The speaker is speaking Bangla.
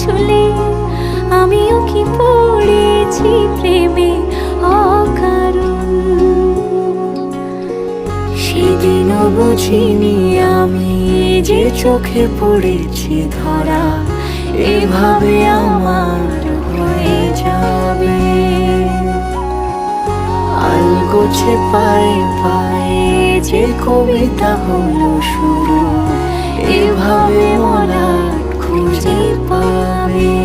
ছুলে আমিও কি পড়েছি প্রেমে অকারণ। সেদিনও বুঝিনি আমি যে চোখে পড়েছি ধরা, এভাবে আমার হয়ে যাবে। আলগোছে পায়ে পায়ে যে কবিতা হলো শুরু, এভাবে মলাট খুঁজে পাবে।